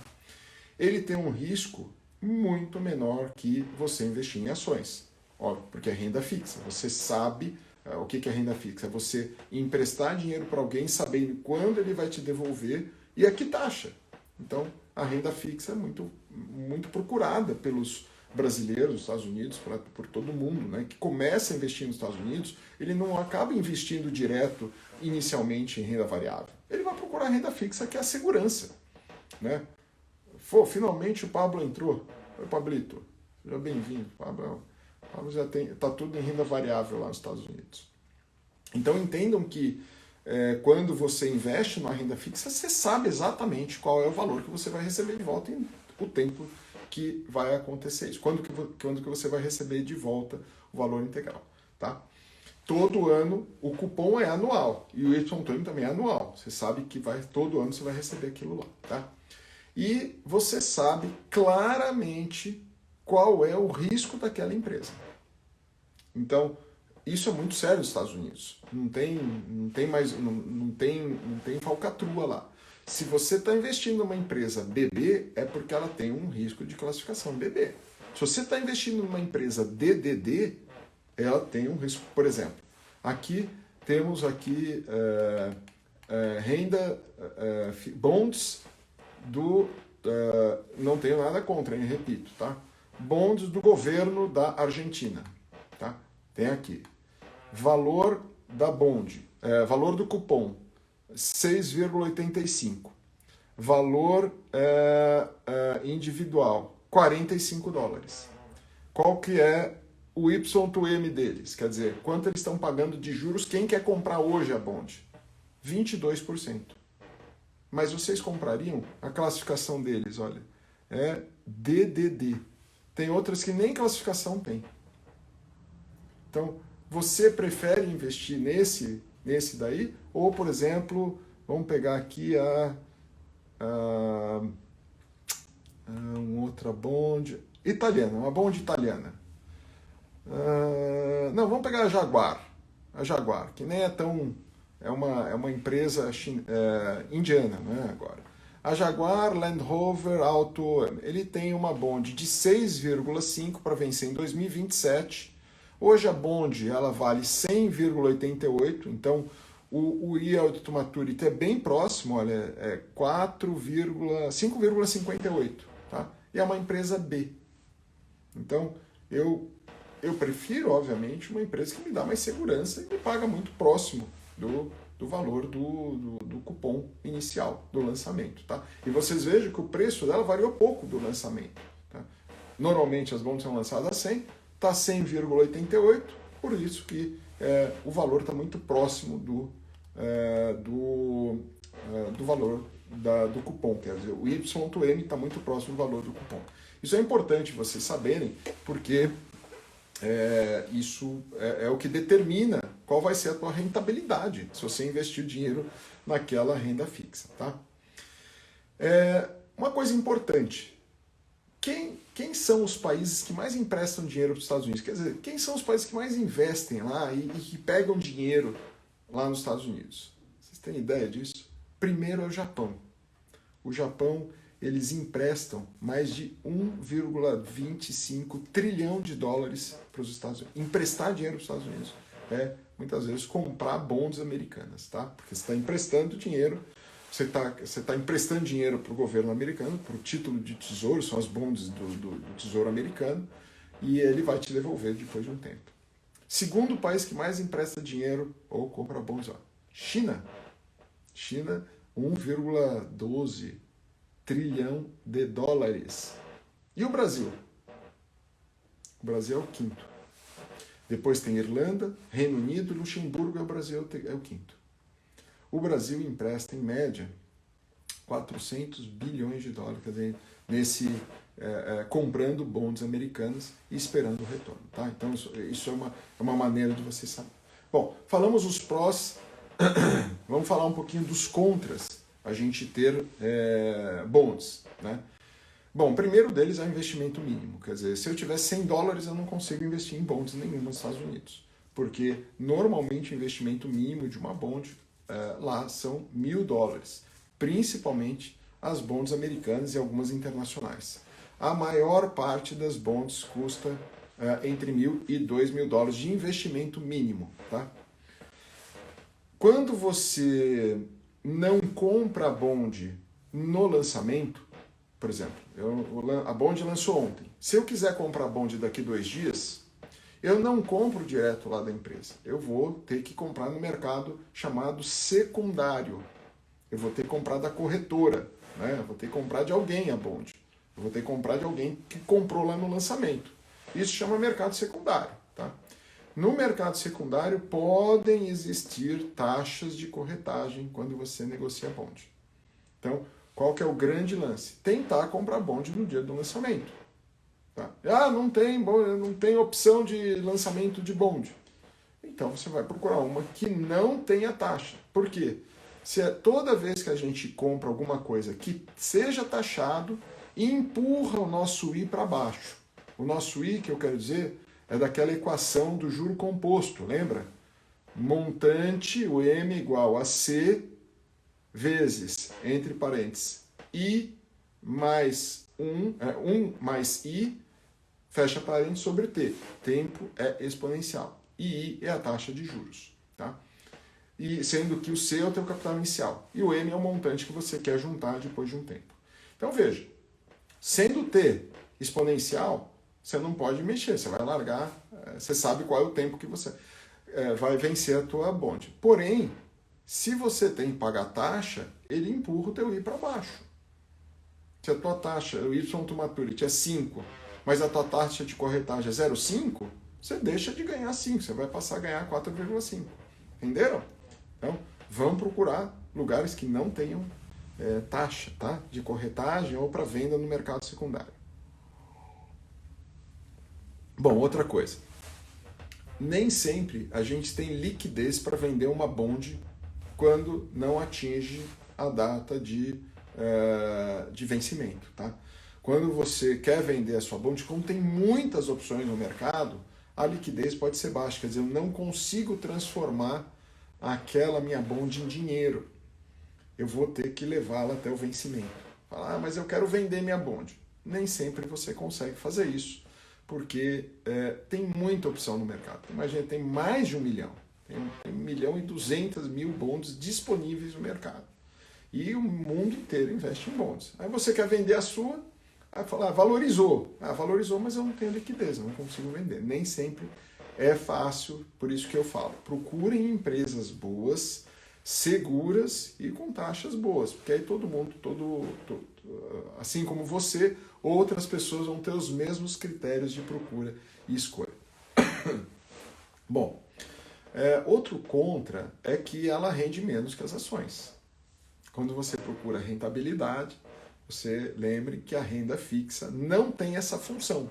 Ele tem um risco muito menor que você investir em ações. Óbvio, porque é renda fixa. Você sabe o que é renda fixa. É você emprestar dinheiro para alguém sabendo quando ele vai te devolver e a que taxa. Então, a renda fixa é muito, muito procurada pelos brasileiros nos Estados Unidos, por todo mundo, né? Que começa a investir nos Estados Unidos, ele não acaba investindo direto inicialmente em renda variável. Ele vai procurar renda fixa, que é a segurança. Né? Finalmente o Pablo entrou. Oi, Pablito. Seja bem-vindo. Pablo já está tudo em renda variável lá nos Estados Unidos. Então entendam que quando você investe numa renda fixa, você sabe exatamente qual é o valor que você vai receber de volta e o tempo que vai acontecer isso. Quando que você vai receber de volta o valor integral. Tá? Todo ano o cupom é anual e o Y também é anual. Você sabe que todo ano você vai receber aquilo lá. Tá? E você sabe claramente qual é o risco daquela empresa. Então, isso é muito sério nos Estados Unidos. Não tem falcatrua lá. Se você está investindo numa empresa BB, é porque ela tem um risco de classificação BB. Se você está investindo numa empresa DDD, ela tem um risco. Por exemplo, temos renda, bonds não tenho nada contra, hein? Repito, tá? Bonds do governo da Argentina, tá? Tem aqui. Valor da bond, valor do cupom, 6,85. Valor individual, $45. Qual que é o Y to M deles? Quer dizer, quanto eles estão pagando de juros? Quem quer comprar hoje a bond? 22%. Mas vocês comprariam? A classificação deles, olha, é DDD. Tem outras que nem classificação tem. Então, você prefere investir nesse daí? Ou, por exemplo, vamos pegar aqui uma outra bond italiana, uma bond italiana. Não, vamos pegar a Jaguar. A Jaguar, que nem é tão... É uma empresa indiana, né, agora. A Jaguar Land Rover Auto, ele tem uma bond de 6,5 para vencer em 2027. Hoje a bond ela vale 100,88, então o Yield to Maturity é bem próximo, olha, é 5,58, tá? E é uma empresa B. Então eu prefiro, obviamente, uma empresa que me dá mais segurança e me paga muito próximo do valor do cupom inicial, do lançamento. Tá? E vocês vejam que o preço dela variou pouco do lançamento. Tá? Normalmente as bonds são lançadas a 100, está 100,88, por isso que o valor está muito próximo do valor do cupom, quer dizer, o Y to M está muito próximo do valor do cupom. Isso é importante vocês saberem, porque isso é o que determina qual vai ser a tua rentabilidade se você investir dinheiro naquela renda fixa. Tá? Uma coisa importante, quem são os países que mais emprestam dinheiro para os Estados Unidos? Quer dizer, quem são os países que mais investem lá e que pegam dinheiro lá nos Estados Unidos? Vocês têm ideia disso? Primeiro é o Japão. O Japão, eles emprestam mais de 1,25 trilhão de dólares para os Estados Unidos. Emprestar dinheiro para os Estados Unidos é muitas vezes, comprar bonds americanas, tá? Porque você está emprestando dinheiro, você tá emprestando dinheiro para o governo americano, para o título de tesouro, são as bonds do tesouro americano, e ele vai te devolver depois de um tempo. Segundo país que mais empresta dinheiro ou compra bonds, China. China, 1,12 trilhão de dólares. E o Brasil? O Brasil é o quinto. Depois tem Irlanda, Reino Unido, Luxemburgo, e o Brasil é o quinto. O Brasil empresta, em média, 400 bilhões de dólares, quer dizer, comprando bonds americanos e esperando o retorno. Tá? Então, isso é uma maneira de você saber. Bom, falamos os prós, vamos falar um pouquinho dos contras a gente ter bonds. Né? Bom, o primeiro deles é o investimento mínimo. Quer dizer, se eu tiver 100 dólares, eu não consigo investir em bonds nenhum nos Estados Unidos. Porque, normalmente, o investimento mínimo de uma bond lá são 1.000 dólares. Principalmente as bonds americanas e algumas internacionais. A maior parte das bonds custa entre 1.000 e 2.000 dólares de investimento mínimo. Tá? Quando você não compra a bond no lançamento, por exemplo, a bond lançou ontem. Se eu quiser comprar a bond daqui 2 dias, eu não compro direto lá da empresa. Eu vou ter que comprar no mercado chamado secundário. Eu vou ter que comprar da corretora. Né? Eu vou ter que comprar de alguém a bond. Eu vou ter que comprar de alguém que comprou lá no lançamento. Isso chama mercado secundário. Tá? No mercado secundário podem existir taxas de corretagem quando você negocia bond. Então, qual que é o grande lance? Tentar comprar bond no dia do lançamento. Tá? Não tem opção de lançamento de bond. Então você vai procurar uma que não tenha taxa. Por quê? Toda vez que a gente compra alguma coisa que seja taxado, empurra o nosso I para baixo. O nosso I, que eu quero dizer, é daquela equação do juro composto, lembra? Montante, o M igual a C vezes, entre parênteses, I mais 1 mais I, fecha parênteses, sobre T. Tempo é exponencial. E I é a taxa de juros. Tá? E sendo que o C é o teu capital inicial. E o M é o montante que você quer juntar depois de um tempo. Então veja, sendo T exponencial, você não pode mexer, você vai largar, você sabe qual é o tempo que você vai vencer a tua bond. Porém, se você tem que pagar taxa, ele empurra o teu I para baixo. Se a tua taxa, o Y to maturity é 5, mas a tua taxa de corretagem é 0,5, você deixa de ganhar 5, você vai passar a ganhar 4,5. Entenderam? Então, vamos procurar lugares que não tenham taxa, tá? De corretagem ou para venda no mercado secundário. Bom, outra coisa. Nem sempre a gente tem liquidez para vender uma bond quando não atinge a data de vencimento. Tá? Quando você quer vender a sua bond, como tem muitas opções no mercado, a liquidez pode ser baixa. Quer dizer, eu não consigo transformar aquela minha bond em dinheiro. Eu vou ter que levá-la até o vencimento. Falar, mas eu quero vender minha bond. Nem sempre você consegue fazer isso, porque tem muita opção no mercado. Imagina, tem mais de 1 milhão. Tem 1.200.000 bonds disponíveis no mercado. E o mundo inteiro investe em bonds. Aí você quer vender a sua, aí fala, valorizou. Valorizou, mas eu não tenho liquidez, eu não consigo vender. Nem sempre é fácil, por isso que eu falo. Procurem empresas boas, seguras e com taxas boas. Porque aí todo mundo, assim como você, outras pessoas vão ter os mesmos critérios de procura e escolha. Bom, outro contra é que ela rende menos que as ações. Quando você procura rentabilidade, você lembre que a renda fixa não tem essa função.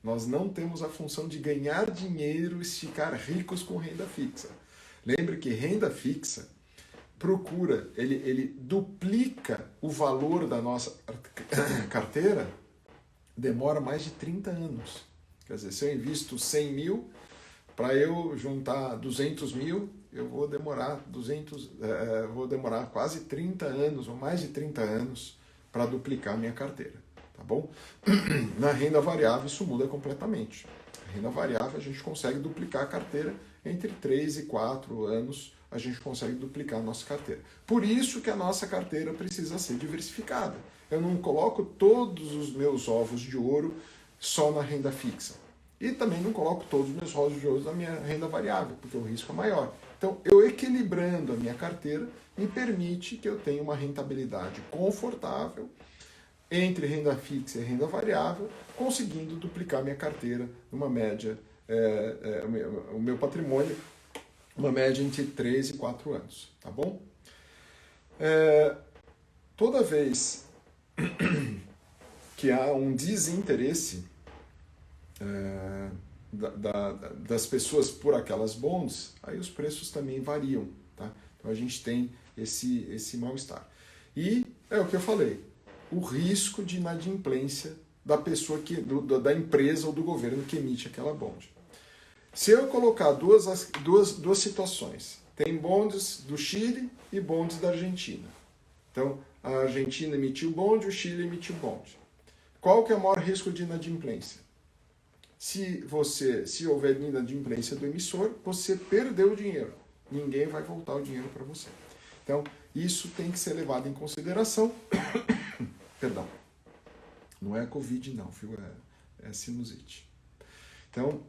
Nós não temos a função de ganhar dinheiro e ficar ricos com renda fixa. Lembre que renda fixa procura, ele duplica o valor da nossa carteira, demora mais de 30 anos. Quer dizer, se eu invisto 100 mil, para eu juntar 200 mil, eu vou demorar quase 30 anos, ou mais de 30 anos, para duplicar a minha carteira. Tá bom? Na renda variável, isso muda completamente. A renda variável, a gente consegue duplicar a carteira entre 3 e 4 anos, a gente consegue duplicar a nossa carteira. Por isso que a nossa carteira precisa ser diversificada. Eu não coloco todos os meus ovos de ouro só na renda fixa. E também não coloco todos os meus ovos de ouro na minha renda variável, porque o risco é maior. Então, eu equilibrando a minha carteira me permite que eu tenha uma rentabilidade confortável entre renda fixa e renda variável, conseguindo duplicar minha carteira numa média, o meu patrimônio, uma média entre 3 e 4 anos, tá bom? Toda vez que há um desinteresse das pessoas por aquelas bonds, aí os preços também variam, tá? Então a gente tem esse mal-estar. E é o que eu falei, o risco de inadimplência da pessoa da empresa ou do governo que emite aquela bond. Se eu colocar duas situações, tem bonds do Chile e bonds da Argentina. Então, a Argentina emitiu bond, o Chile emitiu bond. Qual que é o maior risco de inadimplência? Se houver inadimplência do emissor, você perdeu o dinheiro. Ninguém vai voltar o dinheiro para você. Então, isso tem que ser levado em consideração. Perdão. Não é Covid não, viu? É sinusite. Então,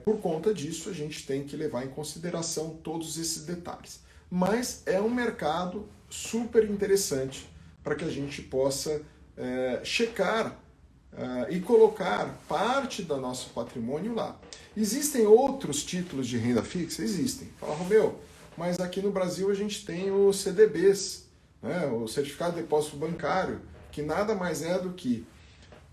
por conta disso, a gente tem que levar em consideração todos esses detalhes. Mas é um mercado super interessante para que a gente possa checar e colocar parte do nosso patrimônio lá. Existem outros títulos de renda fixa? Existem. Fala, Romeu, mas aqui no Brasil a gente tem os CDBs, né, o Certificado de Depósito Bancário, que nada mais é do que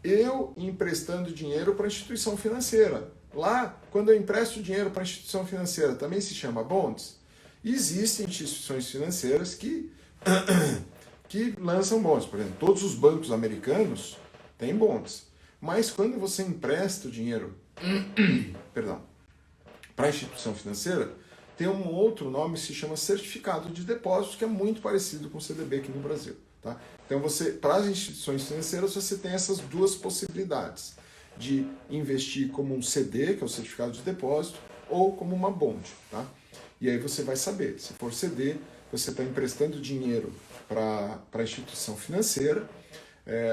eu emprestando dinheiro para a instituição financeira. Lá, quando eu empresto dinheiro para a instituição financeira, também se chama bonds. Existem instituições financeiras que lançam bonds. Por exemplo, todos os bancos americanos têm bonds. Mas quando você empresta o dinheiro para a instituição financeira, tem um outro nome que se chama certificado de depósito, que é muito parecido com o CDB aqui no Brasil. Tá? Então, para as instituições financeiras, você tem essas duas possibilidades de investir como um CD, que é o certificado de depósito, ou como uma bond. Tá? E aí você vai saber, se for CD, você está emprestando dinheiro para a instituição financeira,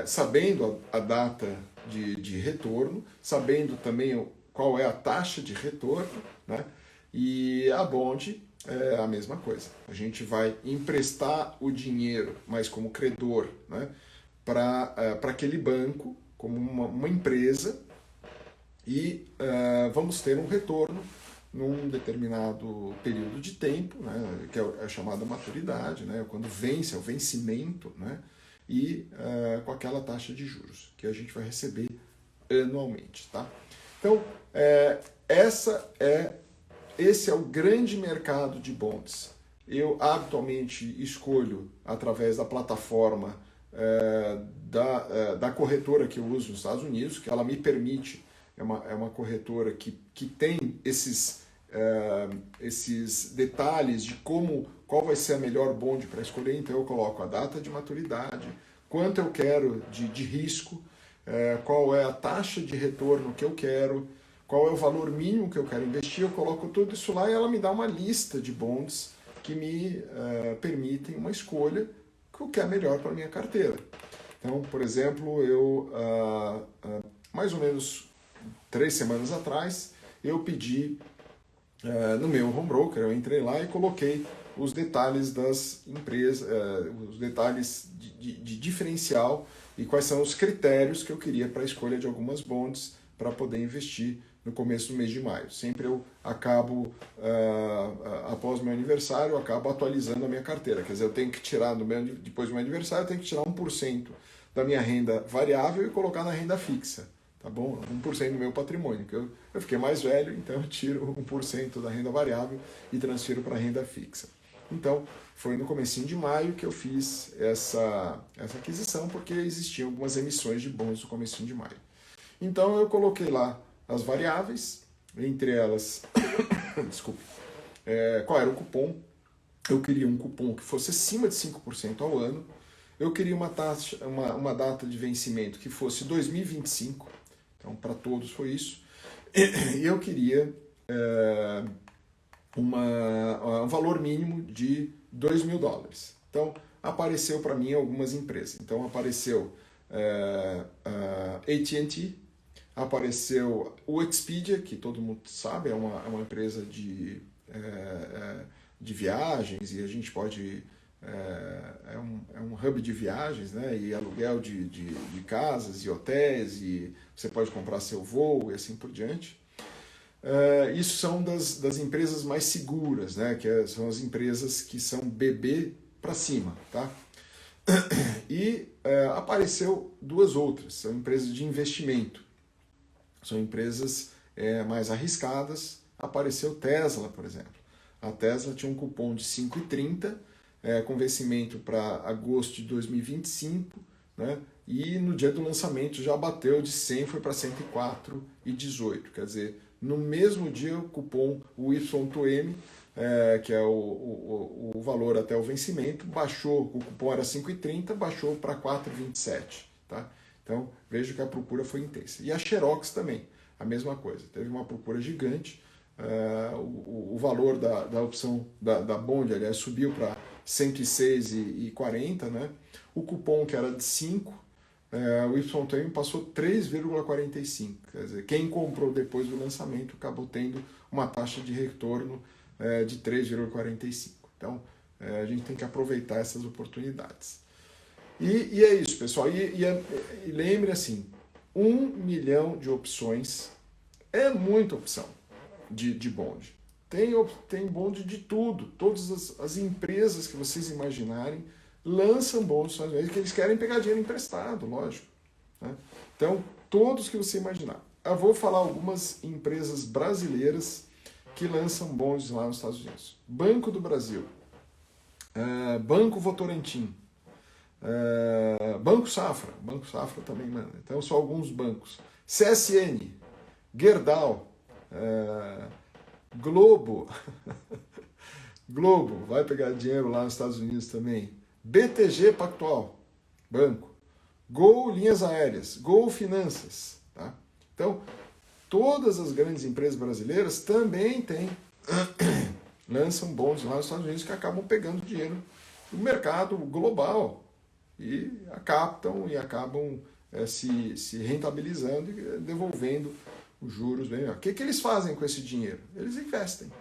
sabendo a data de retorno, sabendo também qual é a taxa de retorno, né? E a bond é a mesma coisa. A gente vai emprestar o dinheiro, mas como credor, né? Para aquele banco, como uma empresa, e vamos ter um retorno num determinado período de tempo, né? Que é a chamada maturidade, né? Quando vence, é o vencimento, né? E com aquela taxa de juros que a gente vai receber anualmente. Tá? Então, esse é o grande mercado de bonds. Eu habitualmente escolho, através da plataforma da corretora que eu uso nos Estados Unidos, que ela me permite, é uma corretora que tem esses detalhes de qual vai ser a melhor bond para escolher. Então eu coloco a data de maturidade, quanto eu quero de risco, qual é a taxa de retorno que eu quero, qual é o valor mínimo que eu quero investir, eu coloco tudo isso lá e ela me dá uma lista de bonds que me permitem uma escolha que é melhor para a minha carteira. Então, por exemplo, eu mais ou menos 3 semanas atrás, eu pedi no meu home broker, eu entrei lá e coloquei os detalhes das empresas, os detalhes de diferencial e quais são os critérios que eu queria para a escolha de algumas bonds para poder investir no começo do mês de maio. Sempre eu acabo, após o meu aniversário, eu acabo atualizando a minha carteira. Quer dizer, eu tenho que tirar, depois do meu aniversário, eu tenho que tirar 1% da minha renda variável e colocar na renda fixa. Tá bom? 1% do meu patrimônio. Que eu fiquei mais velho, então eu tiro 1% da renda variável e transfiro para a renda fixa. Então, foi no comecinho de maio que eu fiz essa aquisição, porque existiam algumas emissões de bons no comecinho de maio. Então, eu coloquei lá as variáveis, entre elas, desculpe, qual era o cupom. Eu queria um cupom que fosse acima de 5% ao ano. Eu queria uma data de vencimento que fosse 2025. Então, para todos foi isso. E eu queria um valor mínimo de $2.000. Então, apareceu para mim algumas empresas. Então, apareceu AT&T, apareceu o Expedia, que todo mundo sabe, é uma empresa de viagens, e a gente pode... é um hub de viagens, né? E aluguel de casas e hotéis, e você pode comprar seu voo e assim por diante. Isso são das empresas mais seguras, né? Que são as empresas que são BB para cima, tá? E apareceu duas outras, são empresas de investimento, são empresas mais arriscadas. Apareceu Tesla, por exemplo. A Tesla tinha um cupom de 5,30, com vencimento para agosto de 2025, né? E no dia do lançamento já bateu de 100, foi para 104,18. Quer dizer, no mesmo dia o cupom, o Y2M, que é o valor até o vencimento, baixou, o cupom era 5,30, baixou para 4,27. Tá? Então veja que a procura foi intensa. E a Xerox também, a mesma coisa, teve uma procura gigante. O valor da opção da Bond, aliás, subiu para 106,40, né? O cupom, que era de 5, o Y-Time passou 3,45. Quer dizer, quem comprou depois do lançamento acabou tendo uma taxa de retorno de 3,45. Então, a gente tem que aproveitar essas oportunidades. E é isso, pessoal. E lembre assim, 1 milhão de opções é muita opção de bonde. Tem bonde de tudo. Todas as empresas que vocês imaginarem lançam bondes, que eles querem pegar dinheiro emprestado, lógico. Né? Então, todos que você imaginar. Eu vou falar algumas empresas brasileiras que lançam bondes lá nos Estados Unidos. Banco do Brasil, Banco Votorantim, Banco Safra também manda. Então, são alguns bancos. CSN, Gerdau, Globo, Globo vai pegar dinheiro lá nos Estados Unidos também. BTG Pactual, banco. Gol Linhas Aéreas, Gol Finanças. Tá? Então, todas as grandes empresas brasileiras também lançam bonds lá nos Estados Unidos que acabam pegando dinheiro do mercado global e captam e acabam se rentabilizando e devolvendo os juros bem melhor. O que eles fazem com esse dinheiro? Eles investem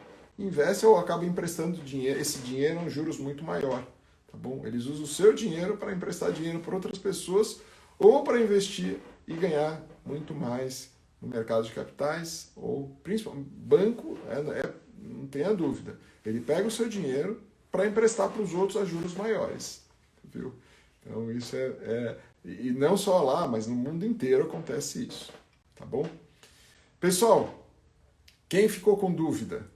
ou acabam emprestando esse dinheiro a um juros muito maior. Tá bom? Eles usam o seu dinheiro para emprestar dinheiro para outras pessoas ou para investir e ganhar muito mais no mercado de capitais, ou principalmente banco, não tenha dúvida. Ele pega o seu dinheiro para emprestar para os outros a juros maiores. Viu? Então isso e não só lá, mas no mundo inteiro acontece isso. Tá bom? Pessoal, quem ficou com dúvida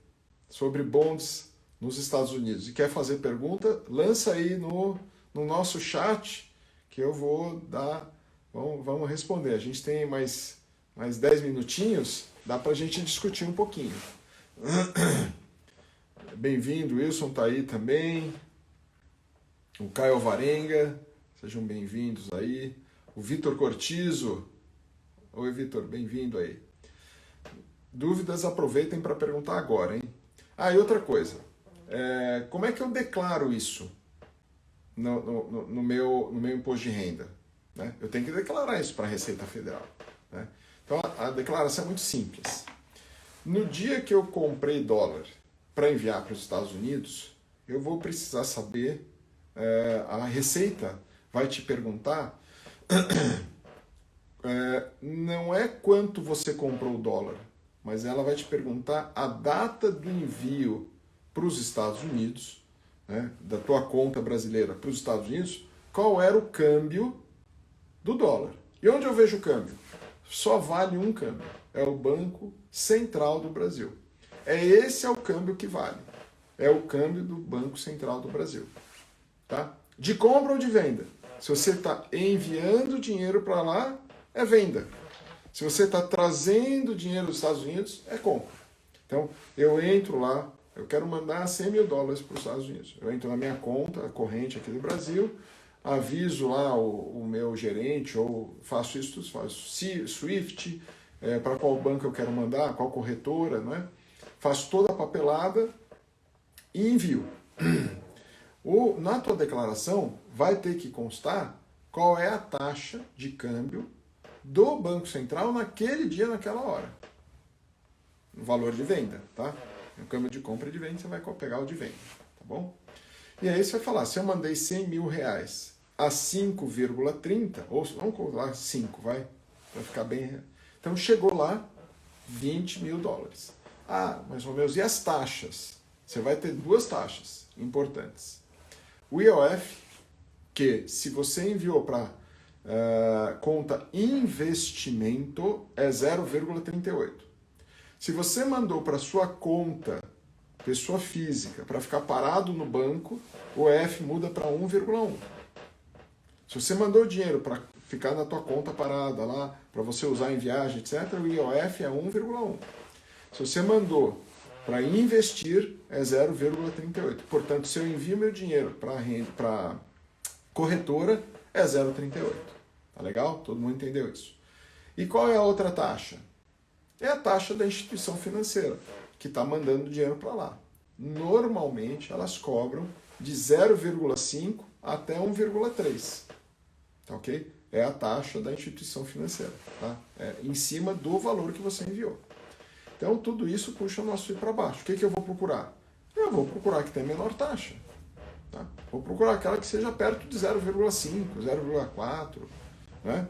sobre bonds nos Estados Unidos e quer fazer pergunta, lança aí no nosso chat que eu vou dar, vamos responder. A gente tem mais 10 minutinhos, dá para a gente discutir um pouquinho. Bem-vindo, Wilson está aí também, o Caio Varenga, sejam bem-vindos aí, o Vitor Cortizo, oi Vitor, bem-vindo aí. Dúvidas, aproveitem para perguntar agora, hein? E outra coisa, como é que eu declaro isso no meu imposto de renda? Né? Eu tenho que declarar isso para a Receita Federal. Né? Então, a declaração é muito simples. No dia que eu comprei dólar para enviar para os Estados Unidos, eu vou precisar saber, a Receita vai te perguntar, não é quanto você comprou o dólar, mas ela vai te perguntar a data do envio para os Estados Unidos, né, da tua conta brasileira para os Estados Unidos, qual era o câmbio do dólar. E onde eu vejo o câmbio? Só vale um câmbio, é o Banco Central do Brasil. Esse é o câmbio que vale, é o câmbio do Banco Central do Brasil. Tá? De compra ou de venda? Se você está enviando dinheiro para lá, é venda. Se você está trazendo dinheiro dos Estados Unidos, é compra. Então, eu entro lá, eu quero mandar $100 mil para os Estados Unidos. Eu entro na minha conta corrente aqui do Brasil, aviso lá o meu gerente, ou faço Swift, para qual banco eu quero mandar, qual corretora, né? Faço toda a papelada e envio. Na tua declaração vai ter que constar qual é a taxa de câmbio do Banco Central naquele dia, naquela hora. O valor de venda, tá? O câmbio de compra e de venda, você vai pegar o de venda, tá bom? E aí você vai falar, se eu mandei 100 mil reais a 5,30, ou vamos colocar 5, vai? Para ficar bem... Então chegou lá 20 mil dólares. Ah, mas meu Deus, e as taxas? Você vai ter duas taxas importantes. O IOF, que se você enviou para conta investimento, é 0,38. Se você mandou para sua conta, pessoa física, para ficar parado no banco, o IOF muda para 1,1. Se você mandou dinheiro para ficar na tua conta parada lá, para você usar em viagem, etc., o IOF é 1,1. Se você mandou para investir, é 0,38. Portanto, se eu envio meu dinheiro para corretora, é 0,38. Tá legal? Todo mundo entendeu isso. E qual é a outra taxa? É a taxa da instituição financeira, que está mandando dinheiro para lá. Normalmente, elas cobram de 0,5 até 1,3. Tá ok? É a taxa da instituição financeira, tá? É em cima do valor que você enviou. Então, tudo isso puxa o nosso FII para baixo. O que eu vou procurar? Eu vou procurar que tenha menor taxa. Tá? Vou procurar aquela que seja perto de 0,5, 0,4, né?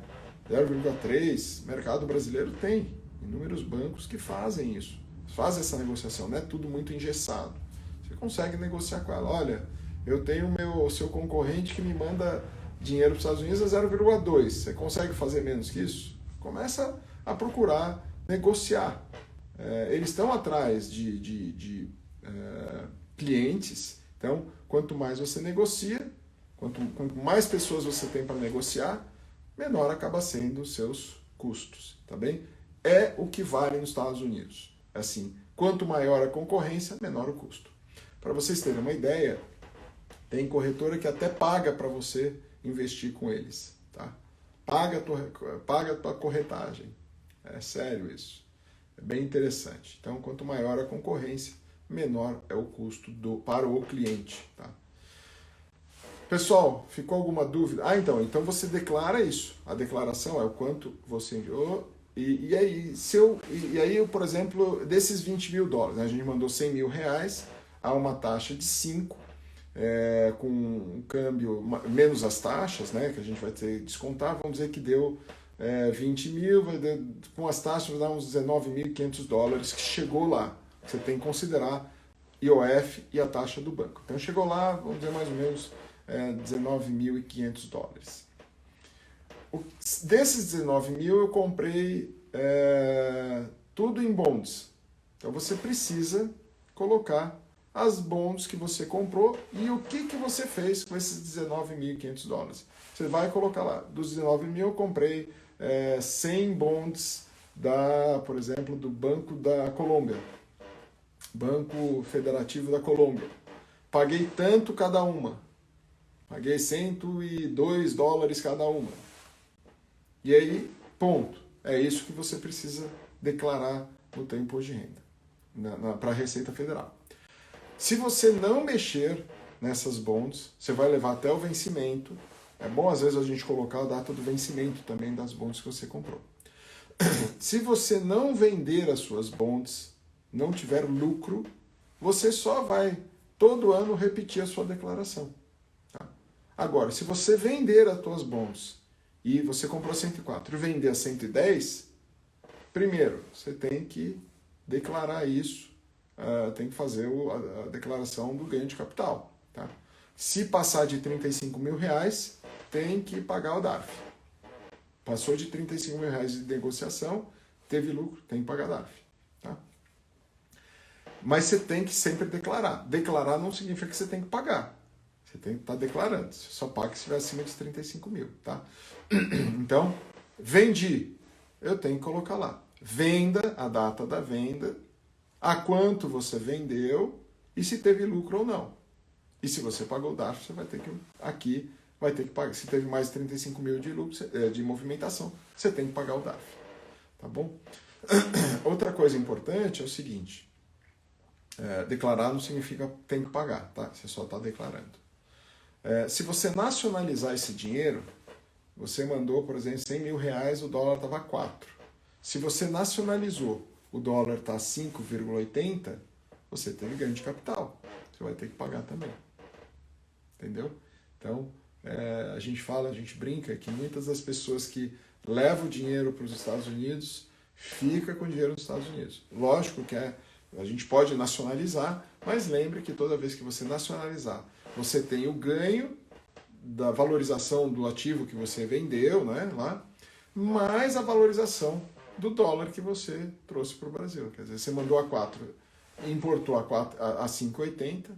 0,3. O mercado brasileiro tem inúmeros bancos que fazem isso. Fazem essa negociação, não é tudo muito engessado. Você consegue negociar com ela. Olha, eu tenho o seu concorrente que me manda dinheiro para os Estados Unidos a 0,2. Você consegue fazer menos que isso? Começa a procurar negociar. Eles estão atrás de clientes, então quanto mais você negocia, quanto mais pessoas você tem para negociar, menor acaba sendo os seus custos, tá bem? É o que vale nos Estados Unidos. Assim, quanto maior a concorrência, menor o custo. Para vocês terem uma ideia, tem corretora que até paga para você investir com eles, tá? Paga a tua corretagem. É sério isso. É bem interessante. Então, quanto maior a concorrência, menor é o custo para o cliente. Tá? Pessoal, ficou alguma dúvida? Então você declara isso. A declaração é o quanto você enviou. E aí, por exemplo, desses 20 mil dólares, né, a gente mandou 100 mil reais a uma taxa de 5, com um câmbio, menos as taxas, né, que a gente vai ter que descontar, vamos dizer que deu 20 mil, com as taxas vai dar uns 19.500 dólares que chegou lá. Você tem que considerar IOF e a taxa do banco. Então chegou lá, vamos dizer mais ou menos 19.500 dólares. Desses 19 mil eu comprei tudo em bonds. Então você precisa colocar as bonds que você comprou e o que você fez com esses 19.500 dólares. Você vai colocar lá, dos 19 mil eu comprei 100 bonds, por exemplo, do Banco da Colômbia, Banco Federativo da Colômbia. Paguei tanto cada uma. Paguei 102 dólares cada uma. E aí, ponto. É isso que você precisa declarar no teu imposto de renda, para a Receita Federal. Se você não mexer nessas bonds, você vai levar até o vencimento. É bom, às vezes, a gente colocar a data do vencimento também das bonds que você comprou. Se você não vender as suas bonds, não tiver lucro, você só vai, todo ano, repetir a sua declaração. Tá? Agora, se você vender as suas bonds e você comprou 104 e vender a 110, primeiro, você tem que declarar isso, tem que fazer a declaração do ganho de capital. Tá? Se passar de 35 mil reais, tem que pagar o DARF. Passou de 35 mil reais de negociação, teve lucro, tem que pagar DARF. Tá? Mas você tem que sempre declarar. Declarar não significa que você tem que pagar. Você tem que estar declarando. Você só paga se estiver acima de 35 mil. Tá? Então, vendi. Eu tenho que colocar lá. Venda, a data da venda, a quanto você vendeu e se teve lucro ou não. E se você pagou o DARF, você vai ter que pagar. Se teve mais de 35 mil de lucro, de movimentação, você tem que pagar o DARF. Tá bom? Outra coisa importante é o seguinte, declarar não significa tem que pagar, tá? Você só está declarando. Se você nacionalizar esse dinheiro, você mandou, por exemplo, 100 mil reais, o dólar estava 4. Se você nacionalizou, o dólar está 5,80, você teve ganho de capital. Você vai ter que pagar também. Entendeu? Então, a gente brinca que muitas das pessoas que levam o dinheiro para os Estados Unidos ficam com o dinheiro nos Estados Unidos. Lógico que a gente pode nacionalizar, mas lembre que toda vez que você nacionalizar, você tem o ganho da valorização do ativo que você vendeu, né, lá, mais a valorização do dólar que você trouxe para o Brasil. Quer dizer, você mandou a 4, importou a 5,80,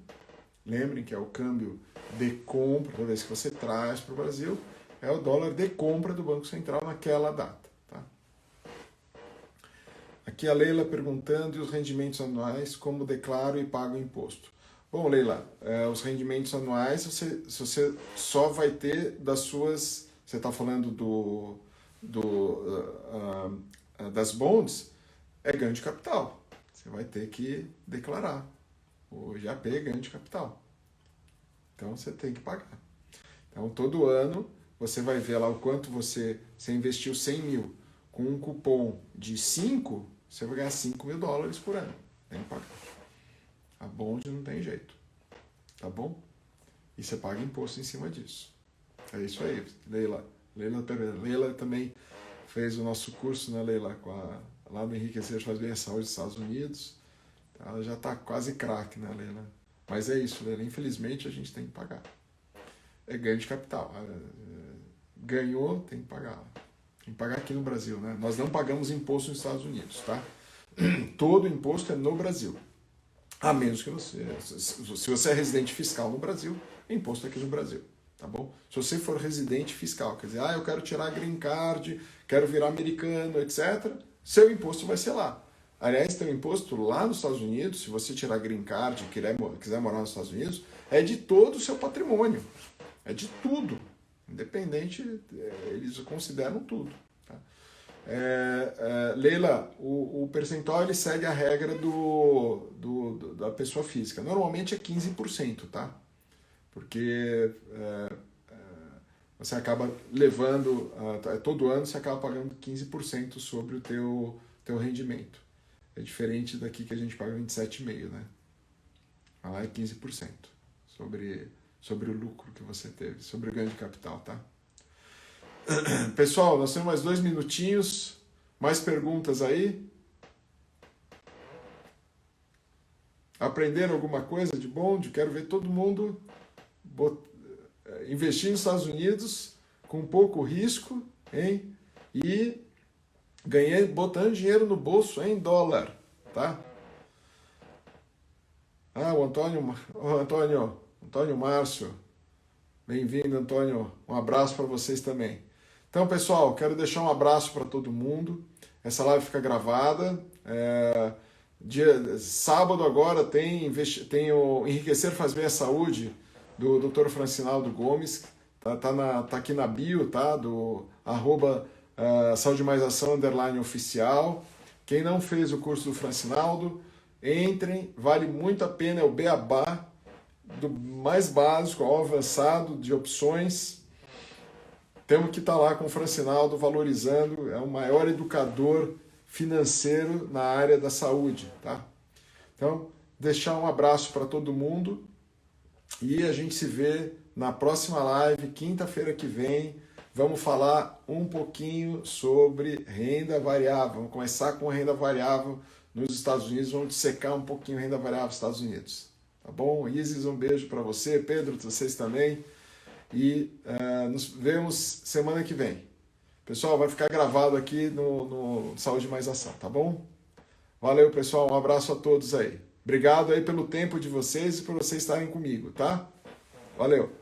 lembrem que é o câmbio de compra, toda vez que você traz para o Brasil, é o dólar de compra do Banco Central naquela data. Tá? Aqui a Leila perguntando, e os rendimentos anuais, como declaro e pago imposto? Bom, Leila, os rendimentos anuais você só vai ter das suas... Você está falando das bonds, é ganho de capital. Você vai ter que declarar. O GAP é ganho de capital. Então você tem que pagar. Então todo ano você vai ver lá o quanto você investiu 100 mil. Com um cupom de 5, você vai ganhar 5 mil dólares por ano. Tem que pagar. A bond não tem jeito. Tá bom? E você paga imposto em cima disso. É isso aí, Leila. Leila também fez o nosso curso, né, Leila? Lá no Enriquecer Faz Bem a Saúde dos Estados Unidos. Ela já está quase craque, né, Leila? Mas é isso, Leila. Infelizmente a gente tem que pagar. É ganho de capital. Ganhou, tem que pagar. Tem que pagar aqui no Brasil, né? Nós não pagamos imposto nos Estados Unidos, tá? Todo imposto é no Brasil. A menos que se você é residente fiscal no Brasil, é imposto aqui no Brasil, tá bom? Se você for residente fiscal, quer dizer, eu quero tirar a green card, quero virar americano, etc., seu imposto vai ser lá. Aliás, tem um imposto lá nos Estados Unidos, se você tirar a green card e quiser morar nos Estados Unidos, é de todo o seu patrimônio, é de tudo, independente, eles consideram tudo. Tá? Leila, o percentual ele segue a regra da pessoa física. Normalmente é 15%, tá? Porque você acaba levando, todo ano você acaba pagando 15% sobre o teu rendimento. É diferente daqui que a gente paga 27,5%, né? Lá é 15% sobre o lucro que você teve, sobre o ganho de capital, tá? Pessoal, nós temos mais 2 minutinhos. Mais perguntas aí? Aprenderam alguma coisa de bom? Quero ver todo mundo investir nos Estados Unidos com pouco risco, hein? E botando dinheiro no bolso em dólar, tá? O Antônio Márcio. Bem-vindo, Antônio. Um abraço para vocês também. Então, pessoal, quero deixar um abraço para todo mundo. Essa live fica gravada. Sábado agora tem o Enriquecer Faz Bem a Saúde, do Dr. Francinaldo Gomes. Tá aqui na bio, tá? Do @Saúde Mais Ação _oficial. Quem não fez o curso do Francinaldo, entrem, vale muito a pena, é o beabá, do mais básico ao avançado de opções. Temos que estar lá com o Francinaldo valorizando, é o maior educador financeiro na área da saúde, tá? Então, deixar um abraço para todo mundo e a gente se vê na próxima live, quinta-feira que vem. Vamos falar um pouquinho sobre renda variável. Vamos começar com renda variável nos Estados Unidos, vamos dissecar um pouquinho renda variável nos Estados Unidos. Tá bom? Isis, um beijo para você, Pedro, vocês também. E nos vemos semana que vem. Pessoal, vai ficar gravado aqui no Saúde Mais Ação, tá bom? Valeu, pessoal. Um abraço a todos aí. Obrigado aí pelo tempo de vocês e por vocês estarem comigo, tá? Valeu.